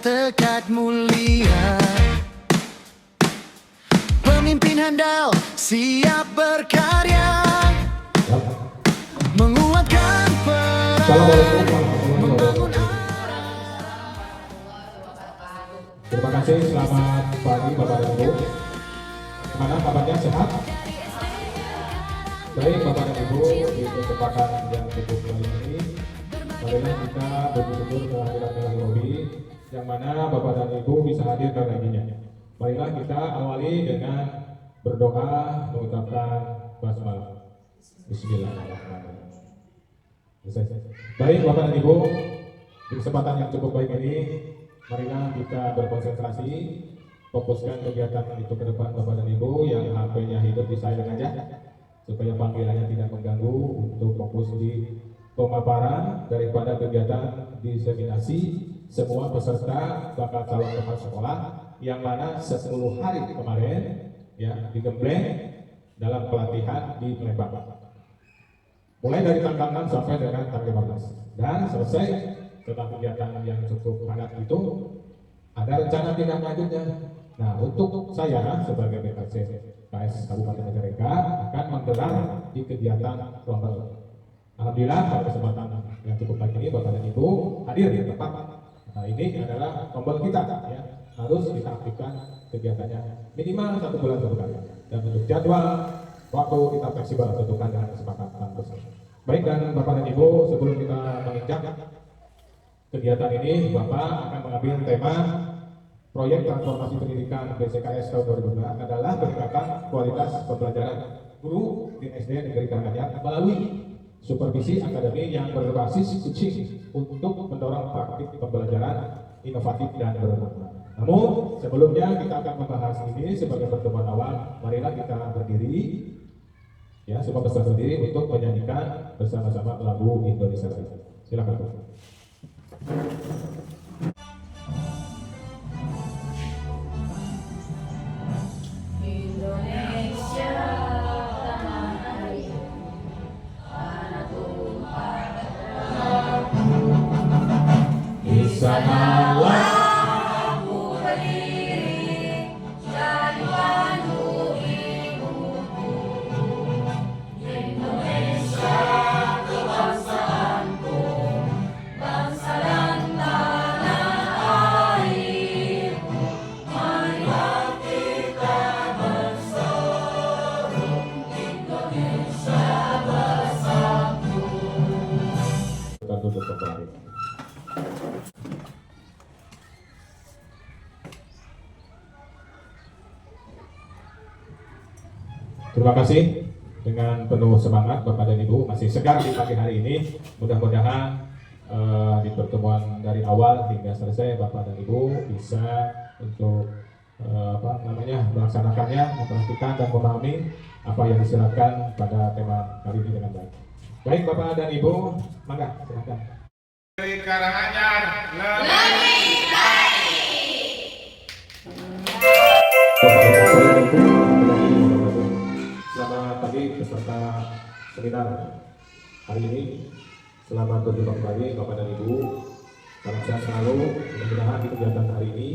tekad mulia, pemimpin handal siap berkarya, menguatkan peran, membangun Terima kasih, selamat pagi Bapak dan Ibu. Gimana kabarnya, sehat? Baik Bapak dan Ibu, di kesempatan yang cukup baik ini, marilah kita bersyukur kehadiran Dalam Robi, yang mana Bapak dan Ibu bisa hadir pada paginya. Marilah kita awali dengan berdoa mengucapkan basmalah. Bismillahirrahmanirrahim. Baik Bapak dan Ibu, di kesempatan yang cukup baik ini, marilah kita berkonsentrasi, fokuskan kegiatan itu ke depan Bapak dan Ibu yang HP-nya hidup di silent aja, supaya panggilannya tidak mengganggu, untuk fokus di pemaparan daripada kegiatan diseminasi semua peserta bakal calon kepala sekolah yang mana 10 hari kemarin ya digembleng dalam pelatihan di Palembang. Mulai dari tanggal 6 sampai dengan tanggal 15 dan selesai. Setelah kegiatan yang cukup padat itu, ada rencana tindak lanjutnya. Nah, untuk saya sebagai BKC KS Kabupaten Majalengka akan menggelar di kegiatan rombel. Alhamdulillah pada kesempatan yang cukup baik ini Bapak dan Ibu hadir di tempat. Nah, ini adalah rombel kita ya. Harus kita aktifkan kegiatannya minimal 1 bulan sekali. Dan untuk jadwal waktu kita fleksibel tentukan dengan kesepakatan bersama. Baik, dan Bapak dan Ibu, sebelum kita menginjak kegiatan ini, Bapak akan mengambil tema proyek transformasi pendidikan BCKS tahun 2002 adalah peningkatan kualitas pembelajaran guru di SD Negeri Karanganyar melalui supervisi akademi yang berbasis coaching untuk mendorong praktik pembelajaran inovatif dan bermanfaat. Namun sebelumnya kita akan membahas ini sebagai pertemuan awal. Marilah kita berdiri, ya, semua bersama berdiri untuk menyanyikan bersama-sama lagu Indonesia Raya. Silakan Bu. Indonesia tanah air, tanah tumpah darah, di sanalah aku berdiri dan pandu ibuku. Indonesia kebangsaanku, bangsa dan tanah air. Marilah kita berseru, Indonesia bersatu. Kita duduk kembali. Terima kasih, dengan penuh semangat Bapak dan Ibu masih segar di pagi hari ini. Mudah-mudahan di pertemuan dari awal hingga selesai Bapak dan Ibu bisa untuk melaksanakannya, memperhatikan dan memahami apa yang disilakan pada tema kali ini dengan baik. Baik Bapak dan Ibu, mangga silakan. Dari Karanganyar, Selamat pagi peserta seminar hari ini. Selamat berjumpa kembali Bapak dan Ibu. Salam sehat selalu. Mudah-mudahan di kegiatan hari ini,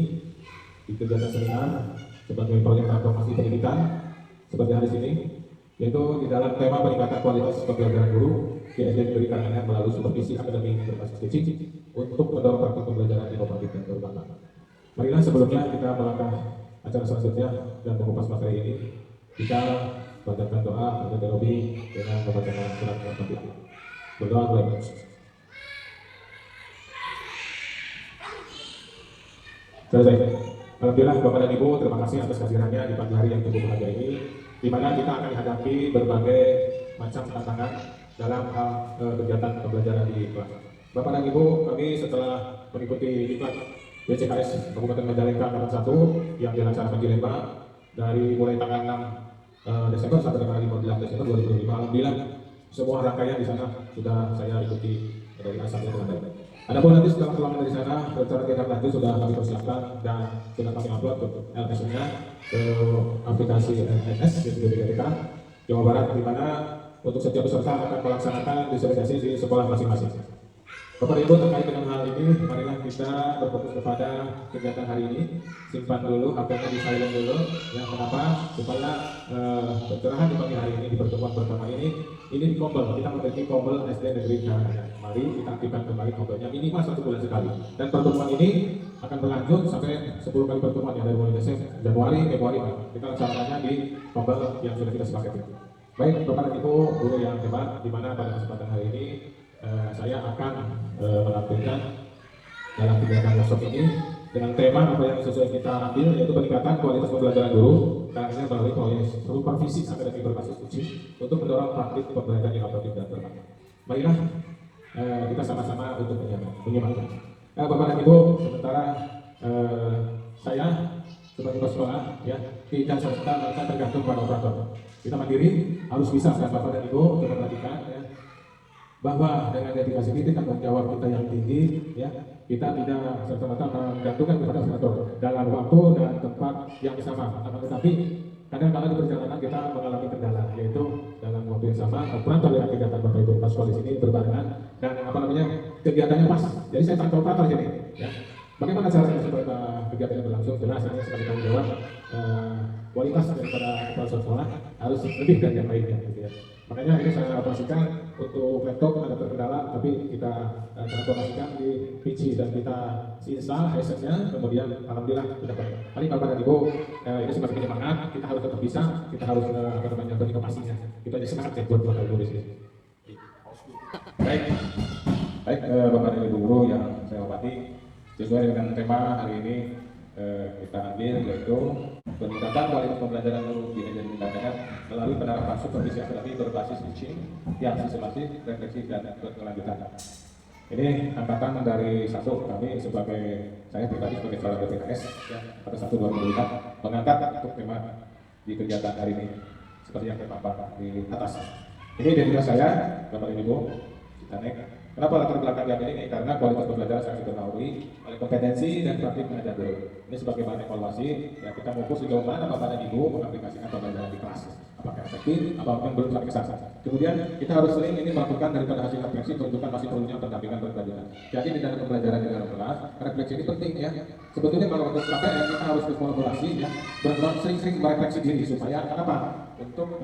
di kegiatan seminar sebagai proyek transformasi pendidikan seperti hari ini, yaitu di dalam tema peningkatan kualitas pembelajaran guru di SD Negeri Karanganyar melalui supervisi akademi berbasis coaching untuk mendorong praktik pembelajaran inovatif dan bermanfaat. Marilah sebelumnya kita melangkah acara selanjutnya dan mengupas materi ini. Kita bacakan doa pada Derobi dengan membacakan surat Al-Fatihah. Berdoa mulai. Selesai. Alhamdulillah Bapak dan Ibu, terima kasih atas kehadirannya di pagi hari yang cukup bahagia ini, di mana kita akan menghadapi berbagai macam tantangan dalam hal kegiatan pembelajaran di kelas. Bapak dan Ibu, kami setelah mengikuti diklat BCKS Kabupaten Majalengka angkatan 1 yang dilaksanakan di Lembang dari mulai tanggal 6 Desember sampai tanggal 15 Desember 2025. Alhamdulillah semua rangkaian di sana sudah saya ikuti dari A sampai dengan baik. Adapun nanti setelah pulang dari sana, rencana tindak lanjut sudah kami persiapkan dan sudah kami upload ke LS-nya ke aplikasi LNS di BPK Jawa Barat, di mana untuk setiap peserta akan melaksanakan disertasi di sekolah masing-masing. Bapak Ibu, terkait dengan hal ini, marilah kita berfokus kepada kegiatan hari ini. Simpan dulu, HP-nya di silent dulu. Yang kenapa? Supaya pencerahan di pagi hari ini di pertemuan pertama ini di Kombel. Kita memiliki Kombel SD Negeri Karanganyar. Mari kita aktifkan kembali Kombelnya minimal 1 bulan sekali. Dan pertemuan ini akan berlanjut sampai 10 kali pertemuan ya, dari mulai Desember, Januari, Februari. Kita laksanakannya di Kombel yang sudah kita sepakati. Baik, Bapak dan Ibu, guru yang hebat, di mana pada kesempatan hari ini saya akan melakukan dalam kegiatan workshop ini dengan tema apa yang sesuai kita ambil, yaitu peningkatan kualitas pembelajaran guru karena melalui proyek supervisi akademik berbasis uji untuk mendorong praktik pembelajaran inovatif dan bermakna. Marilah kita sama-sama untuk menyimak. Bapak dan Ibu, sementara saya sebagai kepala sekolah ya tidak serta merta tergantung pada operator. Kita mandiri, harus bisa kan Bapak dan Ibu untuk memperhatikan ya, bahwa dengan dedikasi kita tanggung jawab kita yang tinggi ya, kita tidak serta-merta menggantungkan kepada operator dalam waktu dan tempat yang sama. Tetapi kadang-kadang di perjalanan kita mengalami kendala, yaitu dalam waktu yang sama operator dengan kegiatan Bapak Ibu pas sekolah di sini berbarengan dan kegiatannya pas. Jadi saya tanpa operator jadi ya. Bagaimana caranya supaya kegiatan ini berlangsung? Jelas ini sebagai tanggung jawab kualitas daripada kepala sekolah harus lebih dari yang lainnya gitu ya. Makanya ini saya operasikan untuk laptop ada terkendala, tapi kita transformasikan di PC dan kita install headsetnya, kemudian alhamdulillah sudah baik. Mari Bapak dan Ibu, ini sebagai penyemangat, kita harus tetap bisa, kita harus berinovasinya. Itu aja semangat ya buat Bapak Ibu di sini. Baik, Bapak dan Ibu guru yang saya hormati, sesuai dengan tema hari ini kita ambil yaitu peningkatan kualitas pembelajaran guru di Negeri Karanganyar melalui penerapan supervisi akademik berbasis teaching yang sistematis, refleksi dan berkelanjutan. Ini angkatan dari satu kami saya pribadi sebagai kepala BPKS ya, pada 1/2005 mengangkat untuk tema di kegiatan hari ini seperti yang terpampang di atas. Ini identitas saya, Bapak Ibu, Citanek. Kenapa latar belakang yang ini? Karena kualitas pembelajaran sangat dipengaruhi oleh kompetensi dan praktik mengajar guru. Ini sebagai bahan evaluasi, ya kita fokus sejauh mana Bapak dan Ibu mengaplikasikan pembelajaran di kelas. Apakah efektif, apakah belum sampai ke sana. Kemudian kita harus sering ini melakukan daripada hasil refleksi menunjukkan masih perlunya pendampingan berkelanjutan. Jadi di dalam pembelajaran di dalam kelas, refleksi ini penting ya. Sebetulnya kalau untuk KPR kita harus berkolaborasi ya, sering-sering merefleksi diri supaya kenapa? Untuk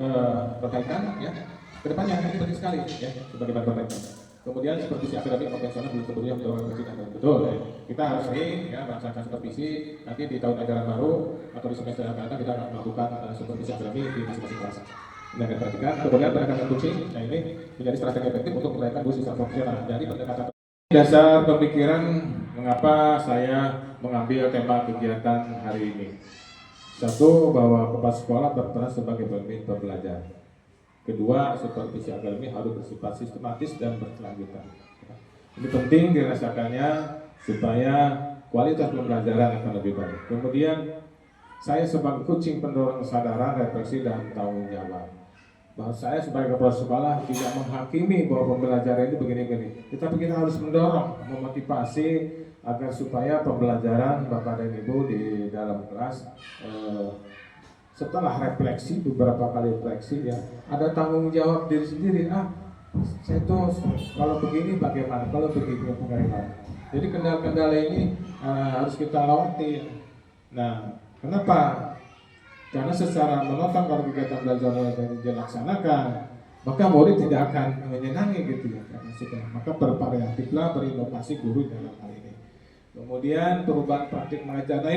perbaikan ya. Kedepannya ini penting sekali ya sebagai bahan perbaikan. Kemudian supervisi akademik konvensional belum sebetulnya mendorong refleksi dan betul ya. Kita harus sering ya melaksanakan supervisi. Nanti di tahun ajaran baru atau di semester yang akan datang kita akan melakukan supervisi akademik di masing-masing kelas. Ini akan perhatikan. Kemudian pendekatan coaching, nah ini menjadi strategi efektif untuk menaikkan guru sistem profesional. Jadi pendekatan dasar pemikiran mengapa saya mengambil tema kegiatan hari ini. Satu, bahwa kepala sekolah berperan sebagai pemimpin pembelajaran. Kedua, supervisi akademik harus bersifat sistematis dan berkelanjutan. Ini penting dirasakannya supaya kualitas pembelajaran akan lebih baik. Kemudian, saya sebagai coaching pendorong kesadaran, refleksi, dan tanggung jawab. Bahwa saya sebagai kepala sekolah tidak menghakimi bahwa pembelajaran itu begini-begini. Tetapi kita harus mendorong, memotivasi agar supaya pembelajaran Bapak dan Ibu di dalam kelas setelah refleksi, beberapa kali refleksi ya, ada tanggung jawab diri sendiri. Saya tuh kalau begini bagaimana, kalau begini bagaimana. Jadi kendala-kendala ini harus kita lewati. Nah, kenapa? Karena secara menonton kalau kegiatan belajar yang dilaksanakan, maka murid tidak akan menyenangi gitu ya. Maka bervariatiflah, berinovasi guru dalam hal ini. Kemudian perubahan praktik mengajar. Nah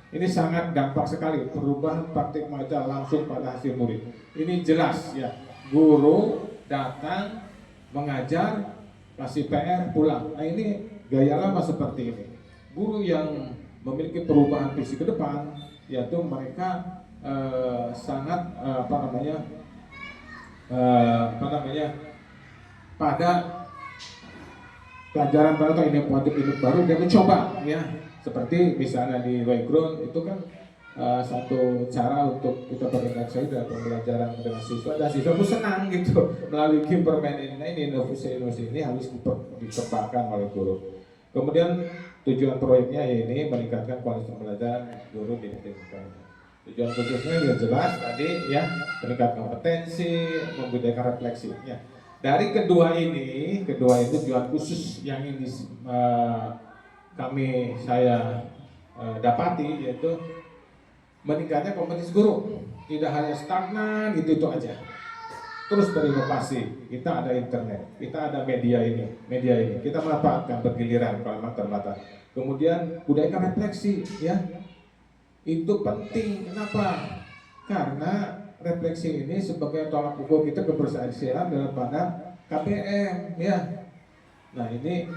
ini sangat dampak sekali, perubahan praktik mengajar langsung pada hasil murid. Ini jelas ya, guru datang mengajar, kasih PR, pulang. Nah ini gaya lama seperti ini. Guru yang memiliki perubahan visi ke depan, yaitu mereka sangat pada pelajaran baru atau inovatif baru dia mencoba ya, seperti misalnya di Wayground itu kan satu cara untuk kita berinteraksi dalam pembelajaran dengan siswa dan siswa pun senang gitu melalui game permainan ini. Inovasi ini harus dikembangkan oleh guru. Kemudian tujuan proyeknya ini meningkatkan kualitas pembelajaran guru di Negeri. Tujuan khususnya dia jelas tadi ya, meningkatkan kompetensi, membudayakan refleksi ya. Dari kedua ini tujuan khusus yang ini saya dapati, yaitu meningkatnya kompetensi guru. Tidak hanya stagnan itu aja. Terus berinovasi. Kita ada internet, kita ada media ini, kita manfaatkan bergiliran kalau memang terbatas. Kemudian budayakan refleksi, ya, itu penting. Kenapa? Karena refleksi ini sebagai tolak ukur kita keberhasilan daripada KPM, ya. Nah, ini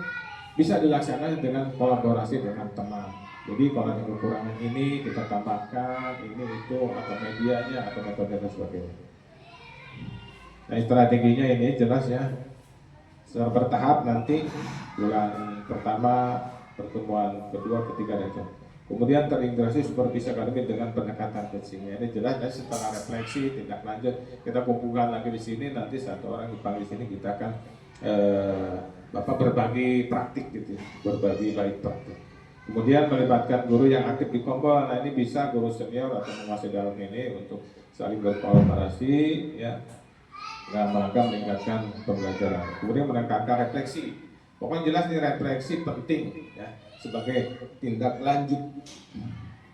bisa dilaksanakan dengan kolaborasi dengan teman. Jadi kalau ada kekurangan ini kita tambahkan ini itu atau medianya atau metode dan sebagainya. Nah, strateginya ini jelas ya. Secara bertahap nanti bulan pertama, pertemuan kedua, ketiga dan keempat. Kemudian terintegrasi supervisi akademik dengan pendekatan coachingnya. Ini jelas ya, setelah refleksi tindak lanjut kita kumpulkan lagi di sini, nanti satu orang dipanggil di sini, kita akan Bapak berbagi praktik gitu, berbagi baik praktik. Kemudian melibatkan guru yang aktif di kompol. Nah, ini bisa guru senior atau menguasai dalam ini untuk saling berkolaborasi, ya, dengan rangka meningkatkan pembelajaran. Kemudian menekankan refleksi. Pokoknya jelas nih, refleksi penting ya sebagai tindak lanjut.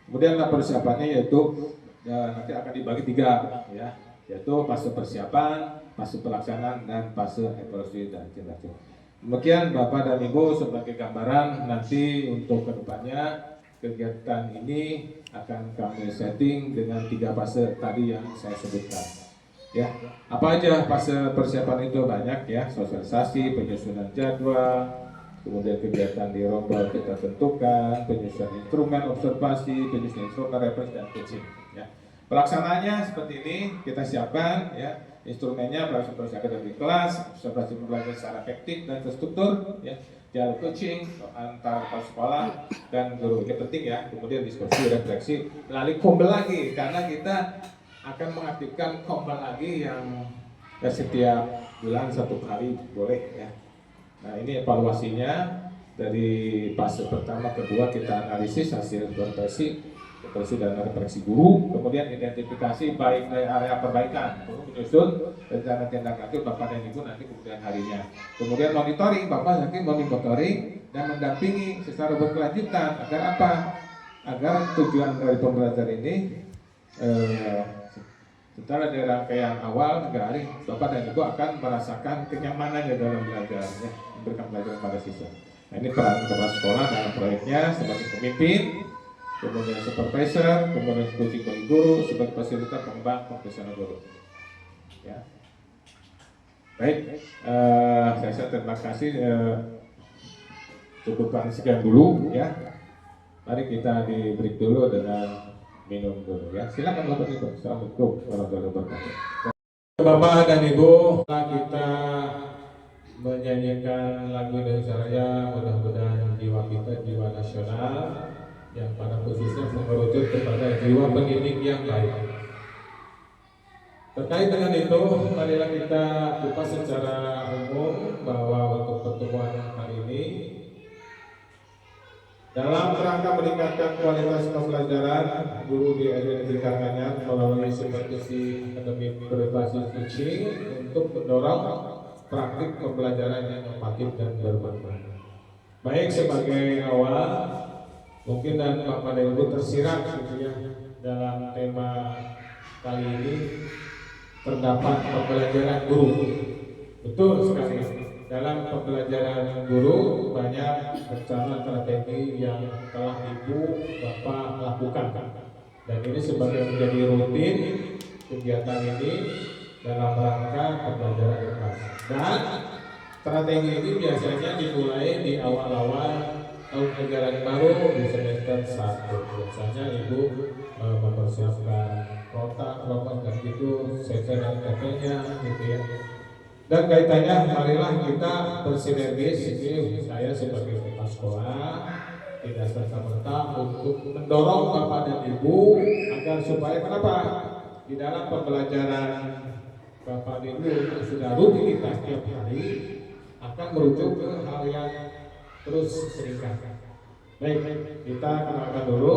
Kemudian persiapannya yaitu nanti akan dibagi 3 ya, yaitu fase persiapan, fase pelaksanaan, dan fase evaluasi dan tindak lanjut. Demikian Bapak dan Ibu sebagai gambaran nanti untuk kedepannya kegiatan ini akan kami setting dengan 3 fase tadi yang saya sebutkan. Ya, apa aja fase persiapan itu? Banyak ya, sosialisasi, penyusunan jadwal, kemudian kegiatan di rombel kita tentukan, penyusunan instrumen observasi, penyusunan instrumen referensi dan coaching. Ya. Pelaksanaannya seperti ini kita siapkan ya, instrumennya pelaksanaan akademik kelas, observasi pembelajaran secara efektif dan terstruktur, ya, jalur coaching antar kepala sekolah dan guru, ini penting ya. Kemudian diskusi, refleksi melalui kombel lagi, karena kita akan mengaktifkan kombel lagi yang ya, setiap bulan 1 kali boleh ya. Nah, ini evaluasinya dari fase pertama kedua kita analisis hasil refleksi dan refleksi guru, kemudian identifikasi baik dari area perbaikan, guru menyusun rencana tindak lanjut Bapak dan Ibu nanti kemudian harinya. Kemudian monitoring, Bapak nanti monitoring dan mendampingi secara berkelanjutan agar apa? Agar tujuan dari pembelajaran ini setelah dari rangkaian awal hingga hari, Bapak dan Ibu akan merasakan kenyamanannya dalam belajarnya, memberikan pelajaran pada siswa. Nah, ini peran kepala sekolah dalam proyeknya sebagai pemimpin, kemudian supervisor, kemudian coaching bagi guru sebagai fasilitas pengembang profesional guru. Ya. Baik, saya terima kasih. Cukupkan sekian dulu ya. Mari kita di break dulu dengan minum dulu ya. Silakan Bapak Ibu. Assalamualaikum warahmatullahi wabarakatuh. Bapak dan Ibu, kita menyanyikan lagu Indonesia Raya, mudah-mudahan jiwa kita jiwa nasional yang pada khususnya mengerucut kepada jiwa pendidik yang baik. Terkait dengan itu, marilah kita kupas secara umum bahwa untuk pertemuan hari ini dalam rangka meningkatkan kualitas pembelajaran guru di SDN Karanganyar melalui supervisi akademik berbasis coaching untuk mendorong praktik pembelajaran yang inovatif dan bermanfaat. Baik, sebagai awal mungkin dan Bapak dan Ibu tersirat gitu ya, dalam tema kali ini terdapat pembelajaran guru. Betul sekali, dalam pembelajaran guru banyak rencana strategi yang telah Ibu Bapak lakukan, dan ini sebagai menjadi rutin kegiatan ini dalam rangka pembelajaran kelas. Dan strategi ini biasanya dimulai di awal-awal tahun ajaran baru di semester 1. Biasanya Ibu mempersiapkan rotan dan gitu, CC dan TP-nya gitu ya. Dan kaitannya marilah kita bersinergis, ini saya sebagai kepala sekolah tidak serta-merta untuk mendorong Bapak dan Ibu agar supaya kenapa? Di dalam pembelajaran Bapak dan Ibu yang sudah rutinitas tiap hari akan merujuk ke hal yang terus meningkat. Baik, kita kenalkan dulu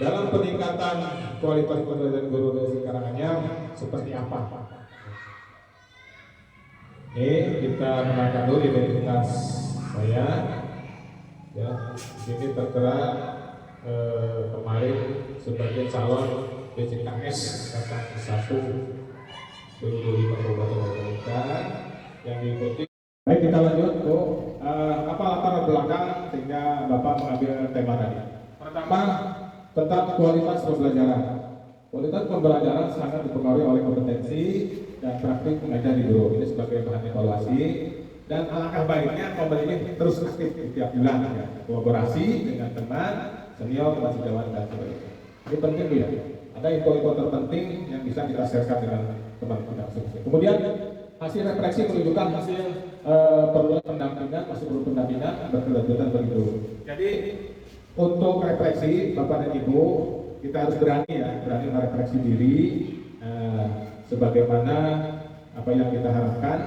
dalam peningkatan kualitas pembelajaran guru di Karanganyar seperti apa. Ini kita kenalkan dulu identitas saya. Ya, ini tertera kemarin sebagai calon DJKS Kakak 1 2005 Kabupaten Majalengka yang diikuti. Baik, kita lanjut tuh. Apa latar belakang sehingga Bapak mengambil tema tadi? Pertama, tentang kualitas pembelajaran. Kualitas pembelajaran sangat dipengaruhi oleh kompetensi dan praktik mengajar di guru. Ini sebagai bahan evaluasi. Dan alangkah baiknya pembeli ini terus aktif setiap bulan, ya. Kolaborasi dengan teman, senior, mahasiswa dan sebagainya. Ini penting ya. Ada info-info terpenting yang bisa kita sharekan dengan teman kita. Kemudian hasil refleksi menunjukkan hasil perlu pendampingan, masih perlu pendampingan berkelanjutan begitu. Jadi untuk refleksi Bapak dan Ibu, kita harus berani merefleksi diri sebagaimana apa yang kita harapkan.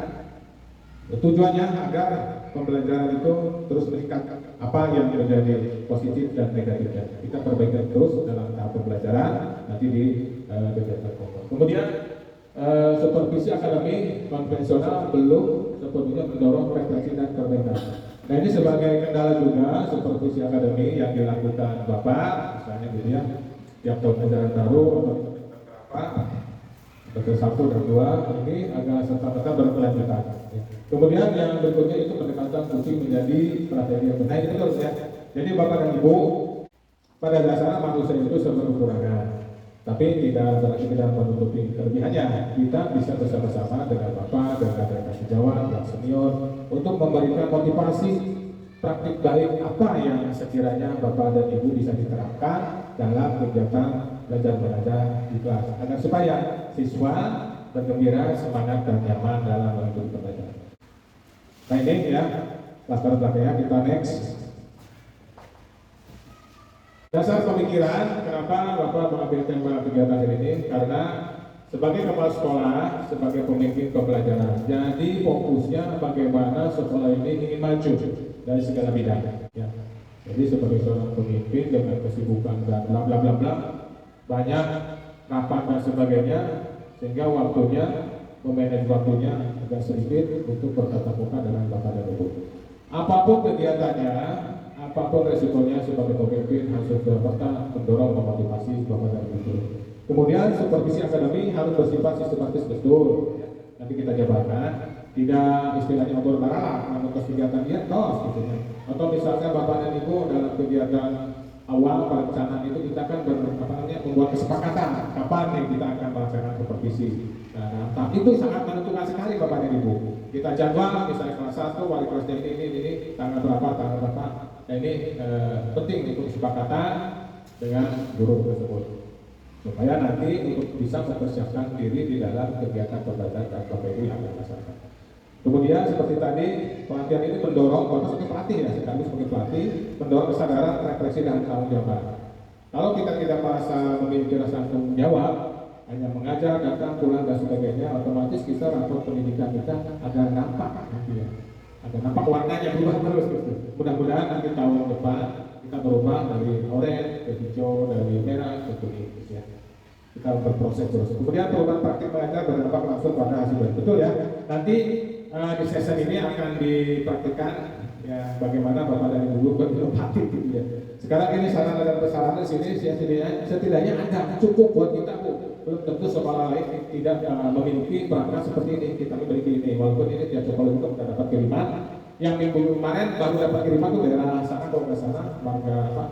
Tujuannya agar pembelajaran itu terus meningkat, apa yang menjadi positif dan negatifnya. Kita perbaikan terus dalam tahap pembelajaran nanti di kegiatan pokok. Kemudian supervisi akademi konvensional belum sepenuhnya mendorong refleksi dan perbaikan. Nah, ini sebagai kendala juga supervisi akademi yang dilakukan Bapak, misalnya gitu ya, tiap tahun ajaran baru atau berapa, seperti 1 dan 2 ini agak serta-merta berkelanjutan. Kemudian yang berikutnya itu pendekatan fungsi menjadi strategi yang benar. Itu terus ya. Jadi Bapak dan Ibu, pada dasarnya manusia itu serba kekurangan, tapi tidak berarti kita menutupi kelebihannya. Kita bisa bersama-sama dengan Bapak, dengan rekan sejawat, dan senior untuk memberikan motivasi praktik baik apa yang sekiranya Bapak dan Ibu bisa diterapkan dalam kegiatan belajar mengajar di kelas, agar supaya siswa bergembira, semangat dan nyaman dalam mengikuti pembelajaran. Nah ini ya, latar belakangnya. Kita next. Dasar pemikiran kenapa Bapak mengambil tema kegiatan ini, karena sebagai kepala sekolah, sebagai pemimpin pembelajaran, jadi fokusnya bagaimana sekolah ini ingin maju dari segala bidang. Ya. Jadi sebagai seorang pemimpin dengan kesibukan dan bla bla bla bla, banyak rapat dan sebagainya, sehingga waktunya memanage waktunya agak sedikit untuk bertatap muka dengan Bapak dan Ibu. Apapun kegiatannya, apapun resikonya, sebagai pemimpin harus dapat mendorong memotivasi Bapak dan Ibu. Kemudian supervisi akademi harus bersifat sistematis betul. Nanti kita jabarkan, tidak istilahnya obor barala, namun kegiatan dia tos gitu ya. Atau misalkan Bapak dan Ibu dalam kegiatan awal perencanaan itu kita kan membuat kesepakatan kapan yang kita akan melaksanakan supervisi. Nah, tapi itu sangat menentukan sekali Bapak dan Ibu. Kita jadwal misalnya kelas 1 wali kelasnya ini tanggal berapa. Nah, ini penting itu kesepakatan dengan guru tersebut supaya nanti untuk bisa mempersiapkan diri di dalam kegiatan pembelajaran dan Bapak Ibu yang akan dilaksanakan. Kemudian seperti tadi, pelatihan ini mendorong Bapak sebagai pelatih ya, sekaligus sebagai pelatih mendorong kesadaran, refleksi dan tanggung jawab. Kalau kita tidak merasa memiliki rasa tanggung jawab, hanya mengajar, datang, pulang dan sebagainya, otomatis kita rapor pendidikan kita agak nampak nanti ya. Agak nampak warnanya berubah terus gitu. Mudah-mudahan nanti tahun depan kita berubah dari oranye ke hijau, dari merah ke kuning gitu ya. Kita berproses terus. Kemudian perubahan praktik mengajar berdampak langsung pada hasil. Betul ya. Nanti di sesi ini akan dipraktikkan ya bagaimana Bapak dan Ibu berinovatif gitu ya. Sekarang ini sarana dan prasarana di sini setidaknya ada cukup buat kita Bu. Belum tentu sekolah lain tidak memiliki perangkat seperti ini. Kita memiliki ini, walaupun ini tiap sekolah juga sudah dapat kiriman. Yang minggu kemarin baru dapat kiriman tuh daerah sana kalau nggak sana, marga apa?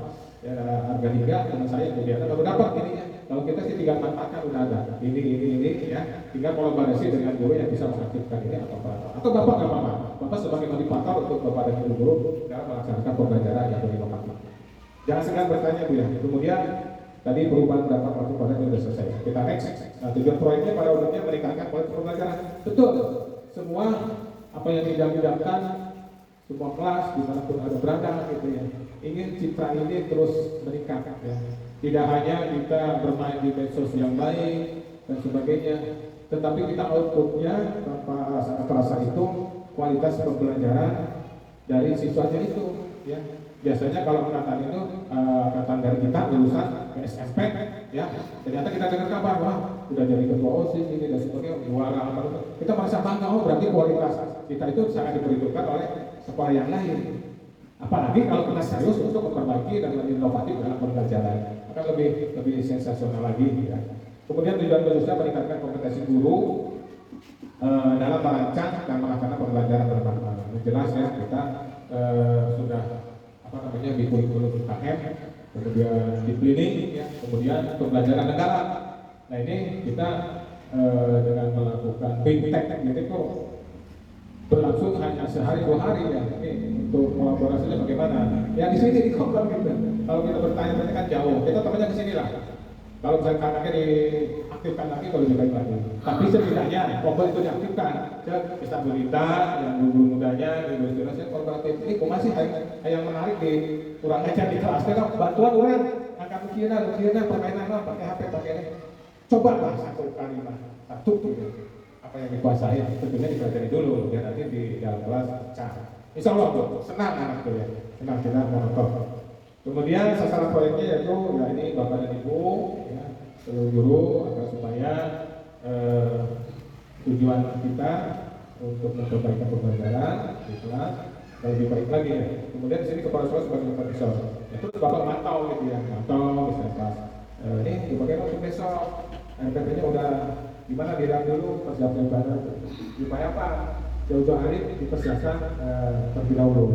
Ya, harga tiga teman saya kemudian baru dapat ini ya. Kalau kita sih tinggal manfaatkan udah ada ini ya. Tinggal kolaborasi dengan guru yang bisa mengaktifkan ini atau Bapak nggak apa-apa. Bapak sebagai motivator untuk Bapak dan Ibu guru dalam melaksanakan pembelajaran yang berinovatif. Jangan segan bertanya Bu ya. Kemudian tadi perubahan dampak waktu pada itu sudah selesai. Kita next. Nah, tujuan proyeknya pada umumnya meningkatkan kualitas pembelajaran. Betul. Semua apa yang didamkan, semua kelas dimanapun ada berada gitu ya. Ingin citra ini terus meningkat ya. Tidak hanya kita bermain di medsos yang baik dan sebagainya, tetapi kita outputnya tanpa sangat terasa itu kualitas pembelajaran dari siswanya itu ya. Biasanya kalau angkatan itu angkatan dari kita lulusan ke SMP, ya. Ternyata kita dengar kabar, wah udah jadi ketua OSIS ini dan sebagainya, juara apa itu. Kita merasa bangga, oh berarti kualitas kita itu sangat diperhitungkan oleh sekolah yang lain. Apalagi kalau kita serius untuk memperbaiki dan lebih inovatif dalam pembelajaran, akan lebih sensasional lagi, ya. Kemudian tujuan khususnya meningkatkan kompetensi guru dalam merancang dan melaksanakan pembelajaran bermanfaat. Jelas ya, kita sudah di kurikulum UKM, kemudian di klinik, ya, kemudian pembelajaran negara. Nah ini kita dengan melakukan BIMTEK itu berlangsung hanya sehari 2 hari, ya. Ini untuk kolaborasinya bagaimana? Ya di sini di Kombel gitu. Kalau kita bertanya kan jauh, kita temannya di sini lah. Kalau misalnya anaknya diaktifkan lagi, kalau lebih baik lagi. Tapi setidaknya Kombel itu diaktifkan. Bisa berita yang dulu mudanya, dulu saya korporatif. Ini kok masih yang menarik di kurang aja di kelas. Kita bantuan orang angkat ukiran, permainan apa, pakai HP, pakai ini. Coba lah satu gitu. Apa yang dikuasai, tentunya dipelajari dulu, biar nanti di dalam kelas pecah. Insya Allah tuh, senang anak tuh ya, senang kita monoton. Kemudian sasaran proyeknya yaitu ya ini Bapak dan Ibu, ya, seluruh guru agar supaya tujuan kita untuk memperbaiki pembelajaran di kelas lebih baik lagi, ya. Kemudian di sini kepala sekolah sebagai supervisor, itu Bapak mantau gitu ya, mantau misalnya pas ini bagaimana untuk besok, RPP-nya udah gimana dilihat dulu persiapan ibadah, supaya apa jauh-jauh hari dipersiapkan terlebih dahulu,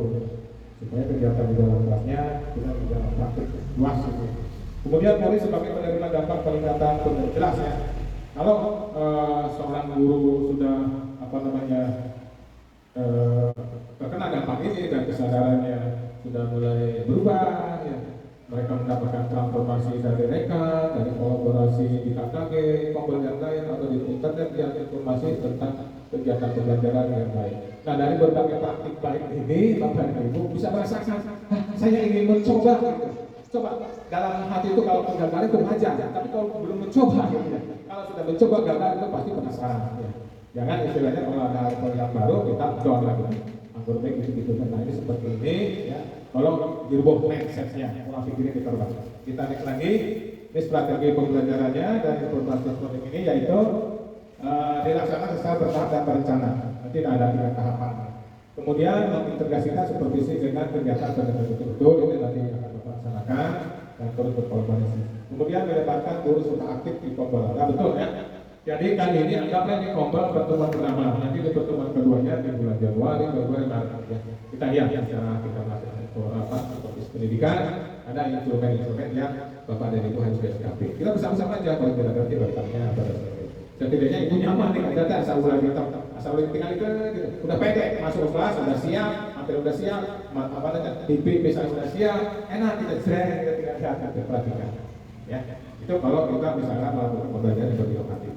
supaya kegiatan di dalam kelasnya kita bisa praktik luas gitu. Kemudian Polri sebagai penerima dampak peningkatan jelas ya. Kalau seorang guru sudah terkena dampak ini dan kesadarannya sudah mulai berubah, ya. Mereka mendapatkan transformasi dari mereka, dari kolaborasi di KKG, Kombel yang lain, atau di internet yang informasi tentang kegiatan pembelajaran yang baik. Nah dari berbagai praktik baik ini, Bapak dan Ibu bisa merasakan, saya ingin mencoba gitu. Coba dalam hati itu kalau gagal itu wajar, tapi kalau belum mencoba gitu ya. Kalau sudah mencoba gagal itu pasti penasaran, ya. Jangan istilahnya kalau ada hal yang baru kita down lagi. Anggur baik gitu-gitu. Nah ini seperti ini, ya. Tolong dirubah mindsetnya, pola pikirnya diterubah. Kita next lagi, ini strategi pembelajarannya dan informasi seperti ini yaitu dilaksanakan secara bertahap dan berencana. Nanti ada 3 tahapan. Kemudian mengintegrasikan supervisi dengan kegiatan betul-betul ini nanti akan dilaksanakan dan terus berkolaborasi. Kemudian melibatkan guru serta aktif di Kombel. Nah, betul ya. Jadi kali ini anggaplah ini Kombel pertemuan pertama. Nanti di pertemuan keduanya di bulan Januari, Februari, Maret. Ya. Kita lihat ya secara kita melaksanakan seperti pendidikan, ada instrumen-instrumen yang Bapak dan Ibu harus sikapi. Kita bersama-sama aja kalau tidak ngerti bertanya pada setidaknya Ibu nyaman nih ada asal ulang kita, asal ulang tinggal itu gitu. Udah pede masuk kelas, udah siap, materi udah siap, apa namanya DP misalnya udah siap, enak kita tinggal lihat kita perhatikan. Ya, itu kalau kita misalnya melakukan pembelajaran yang inovatif.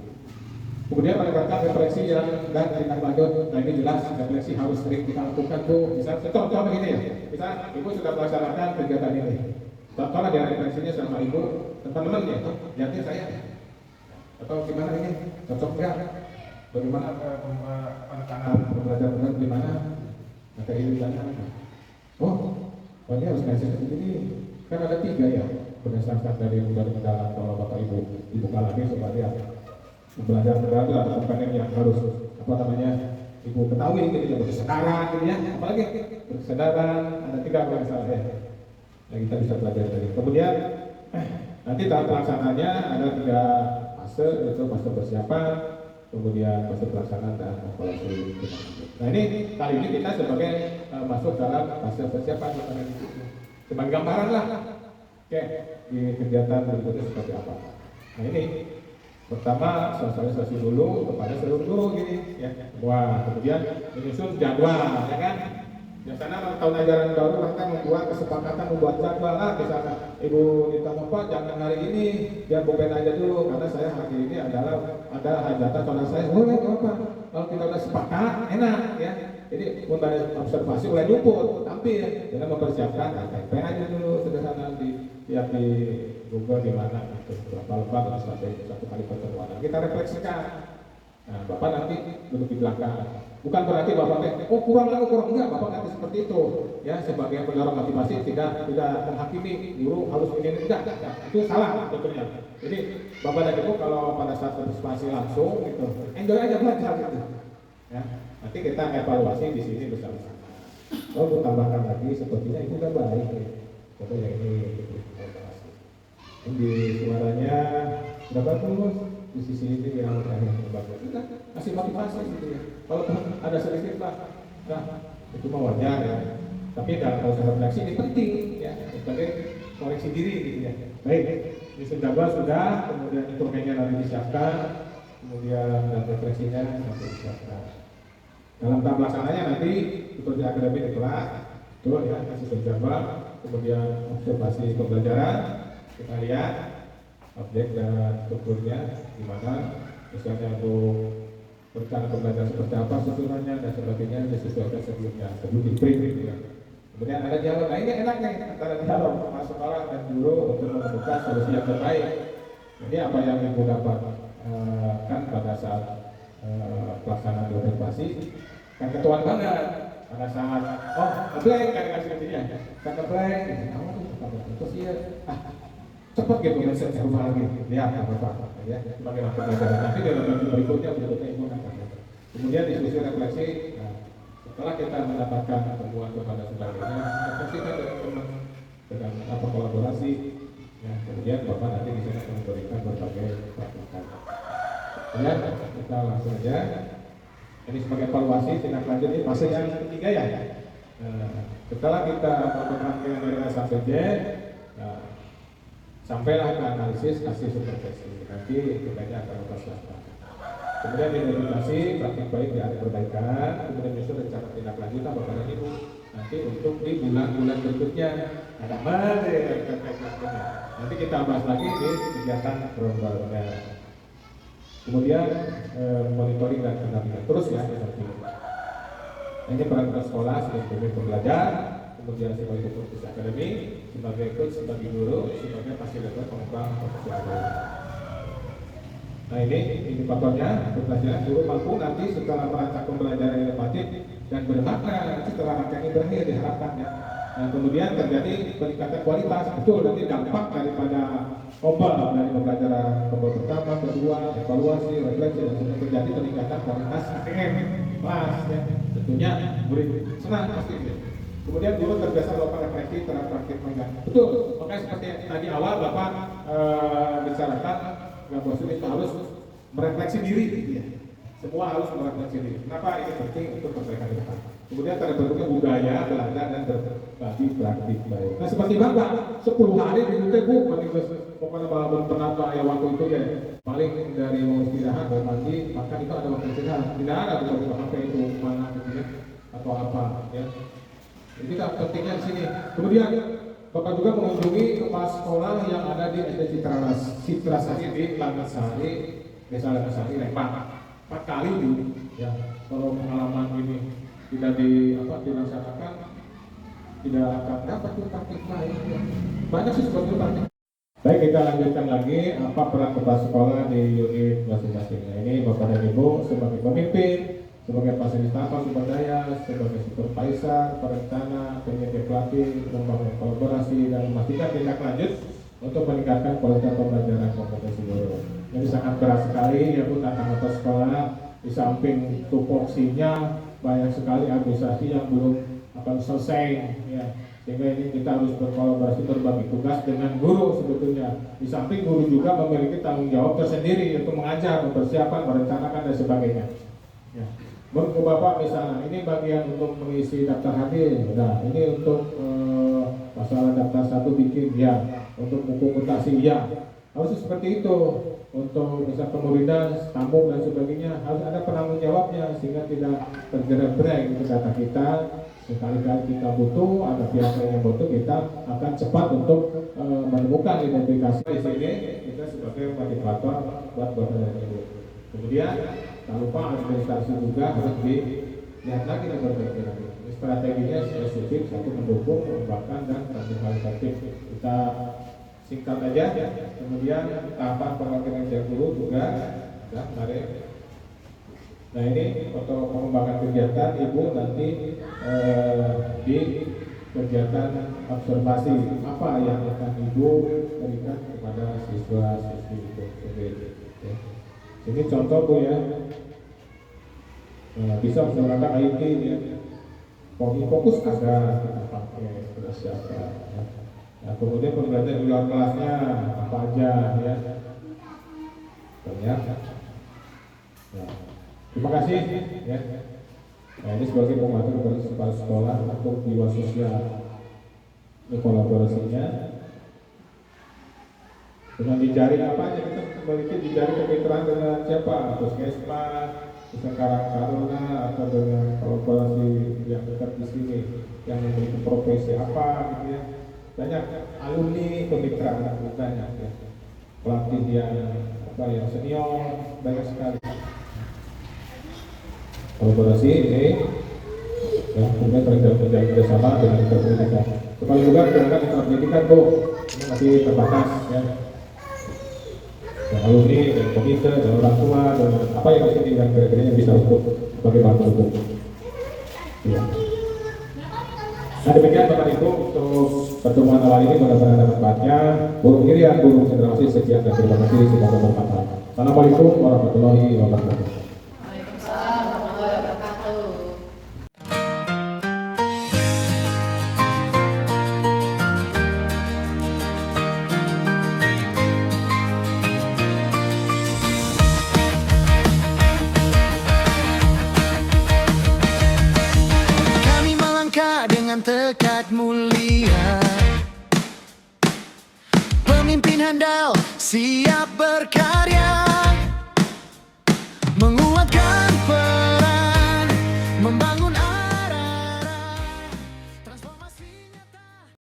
Kemudian melibatkan refleksi dan tindak lanjut. Nah ini jelas refleksi harus sering kita lakukan tuh. Misal contoh begini ya, misal Ibu sudah melaksanakan kegiatan ini. Contohnya dia refleksinya sama Ibu, teman-teman ya, lihatnya saya. Atau gimana ini? Cocok nggak? Bagaimana penekanan pembelajaran gimana? Materi ini gimana? Oh, ini harus ngasih seperti ini. Kan ada 3 ya, berdasarkan dari dalam kalau Bapak Ibu buka lagi supaya belajar berat atau komponen yang harus Ibu ketahui gitu ya, berkesadaran gitu ya, apalagi berkesadaran ada 3 kalau salah ya. Nah, kita bisa belajar dari. Kemudian nanti tahap pelaksananya ada 3 fase, yaitu fase persiapan, kemudian fase pelaksanaan dan evaluasi. Nah ini kali ini kita sebagai masuk dalam fase persiapan sebagai gambaran lah. Oke, di kegiatan berikutnya seperti apa. Nah ini pertama sosialisasi dulu kepada seluruh guru gini ya. Wah, kemudian menyusun jadwal ya kan. Biasanya tahun ajaran baru mereka membuat kesepakatan membuat jadwal lah, misalnya Ibu minta Bapak jangan hari ini biar bukan aja dulu karena saya hari ini adalah ada hajatan saudara saya. Boleh Bapak, kalau kita udah sepakat enak ya. Jadi mulai observasi mulai juput tampil dengan mempersiapkan KTP aja dulu sederhana di Google di mana gitu berapa lembar atau satu kali pertemuan. Kita refleksikan Nah, Bapak nanti duduk di belakang. Bukan berarti Bapak kurang enggak, Bapak nanti seperti itu. Ya, sebagai pendorong motivasi tidak menghakimi guru harus ini enggak. Itu salah sebetulnya. Jadi Bapak dan Ibu kalau pada saat partisipasi langsung gitu, enjoy aja belajar gitu. Ya, nanti kita evaluasi di sini bersama-sama. Oh, aku tambahkan lagi sepertinya itu udah baik ya. Contoh yang ini gitu. Di suaranya udah bagus, di sisi ini yang bagus. Udah, kasih motivasi gitu ya. Kalau ada sedikit lah, nah, itu mah wajar ya. Tapi dalam proses refleksi ini penting ya, sebagai koreksi diri gitu ya. Baik, di Sundaba sudah, kemudian instrumennya nanti disiapkan, kemudian dan refleksinya nanti disiapkan. Dalam tahap pelaksananya nanti seperti akademik di kelas, itu ya kasih Sundaba, kemudian observasi pembelajaran, kita lihat objek dan strukturnya gimana, misalnya untuk rencana pembelajaran seperti apa susunannya dan sebagainya disesuaikan sebelum di print gitu ya. Kemudian ada dialog, nah ini enak nih antara dialog masuk orang dan guru untuk menemukan solusi yang terbaik. Jadi apa yang ibu dapat kan pada saat pelaksanaan observasi kan ketuan banget pada saat ngeblank kan kasih dia kan ngeblank terus ya cepat gitu message rumah lagi lihat apa ya sebagai waktu pelajaran nanti dalam minggu berikutnya berikutnya ibu akan kemudian diskusi refleksi. Nah, setelah kita mendapatkan temuan kepada sebagainya refleksikan dengan apa kolaborasi ya, kemudian bapak nanti bisa memberikan berbagai praktikan ya. Kita langsung aja ini sebagai evaluasi tindak lanjut ini fase yang ketiga ya. Setelah kita melakukan penilaian sampai Z, sampailah ke analisis kasih supervisi. Nanti kita akan lepas-lepas. Kemudian identifikasi praktik baik di area perbaikan, kemudian menyusun rencana tindak lanjut Bapak dan Ibu nanti untuk di bulan-bulan berikutnya. Ada mana nanti kita bahas lagi di kegiatan berbagai. Kemudian monitoring dan pendampingan terus ya seperti ini. Ini peran sekolah sebagai pembelajar, kemudian sebagai profesi akademi, sebagai coach, sebagai guru, sebagai fasilitator pengembang profesional. Nah ini indikatornya pembelajaran guru mampu nanti setelah merancang pembelajaran inovatif dan bermakna setelah rangkaian ini berakhir diharapkan ya. Nah kemudian terjadi peningkatan kualitas, betul nanti dampak daripada dari pembelajaran pertama, kedua, evaluasi, refleksi dan sudah terjadi peningkatan kualitas ATM kelas ya. Tentunya murid senang pasti ya. Kemudian guru terbiasa melakukan refleksi terhadap praktik mereka. Betul, makanya seperti tadi awal Bapak bicarakan bahwa itu harus merefleksi diri gitu ya. Semua harus merefleksi diri. Kenapa ini penting untuk perbaikan ke depan? Kemudian terbentuknya budaya belajar dan berbagi praktik baik. Nah seperti Bapak 10 hari di YouTube Bu, pokoknya Bapak pernah ya waktu itu deh. Paling dari mau istirahat dan pagi, maka itu ada waktu istirahat. Tidak ada buka HP itu mana gitu ya, atau apa ya. Jadi kan pentingnya di sini. Kemudian Bapak juga mengunjungi kepala sekolah yang ada di SD Citra Sari di Langasari, Desa Langasari, Lembang. 4 kali dulu ya. Kalau pengalaman ini tidak dilaksanakan, tidak akan dapat praktik baik. Ya. Banyak sih sebetulnya praktik. Baik, kita lanjutkan lagi apa peran kepala sekolah di unit masing-masing. Nah, ini Bapak dan Ibu sebagai pemimpin, sebagai fasilitator sumber daya, sebagai supervisor, perencana, penyedia pelatih, membangun kolaborasi dan memastikan tindak lanjut untuk meningkatkan kualitas pembelajaran kompetensi guru. Jadi sangat berat sekali ya Bu tantangan atas sekolah, di samping tupoksinya banyak sekali administrasi yang belum akan selesai ya. Sehingga ini kita harus berkolaborasi berbagi tugas dengan guru sebetulnya. Di samping guru juga memiliki tanggung jawab tersendiri untuk mengajar, mempersiapkan, merencanakan dan sebagainya. Ya. Menurut Bapak misalnya ini bagian untuk mengisi daftar hadir, nah ini untuk masalah daftar 1 bikin ya, untuk buku mutasi ya, harus seperti itu. Untuk misal pemuridan, tamu dan sebagainya harus ada penanggung jawabnya sehingga tidak tergerak-gerak itu data kita. Sekali-kali kita butuh, ada pihak yang butuh, kita akan cepat untuk menemukan identifikasi. Di sini kita sebagai motivator buat Bapak dan Ibu. Kemudian tak lupa administrasi juga harus dilihat lagi dan berbaiki lagi. Strateginya spesifik, satu mendukung, mengembangkan dan kualitatif. Kita singkat aja. Kemudian tahapan perwakilan guru juga, mari Nah ini untuk pengembangan kegiatan Ibu nanti di kegiatan observasi apa yang akan Ibu berikan kepada siswa-siswi itu sendiri. Ya. Ini contoh Bu ya, bisa menggunakan IT ya. Fokus ada kita pakai sudah siapa. Ya. Nah, kemudian pembelajaran di luar kelasnya apa aja ya. Banyak. Nah, terima kasih ya. Nah, ini sebagai pengatur dari kepala sekolah untuk jiwa sosial. Ini kolaborasinya. Dengan dijaring apa aja kita memiliki dijaring kemitraan dengan siapa? Puskesmas, misalnya Karang Taruna atau dengan kolaborasi yang dekat di sini yang memiliki profesi apa gitu ya. Banyak alumni kemitraan banyak ya. Pelatih yang apa yang senior banyak sekali. Kolaborasi ini ya kemudian kerjasama dengan pendidikan. Kepala juga dengan pendidikan Bu ini masih terbatas ya. Dan alumni dan komite dan orang tua dan apa yang masih dengan kira-kira bisa untuk sebagai bahan hukum. Ya. Nah demikian Bapak Ibu untuk pertemuan awal ini mudah-mudahan ada manfaatnya. Burung Irian, burung generasi sekian dan terima kasih semoga bermanfaat. Assalamualaikum warahmatullahi wabarakatuh. Waalaikumsalam warahmatullahi wabarakatuh. Kami melangkah dengan tekad mulia, pemimpin handal siap berkarya, menguatkan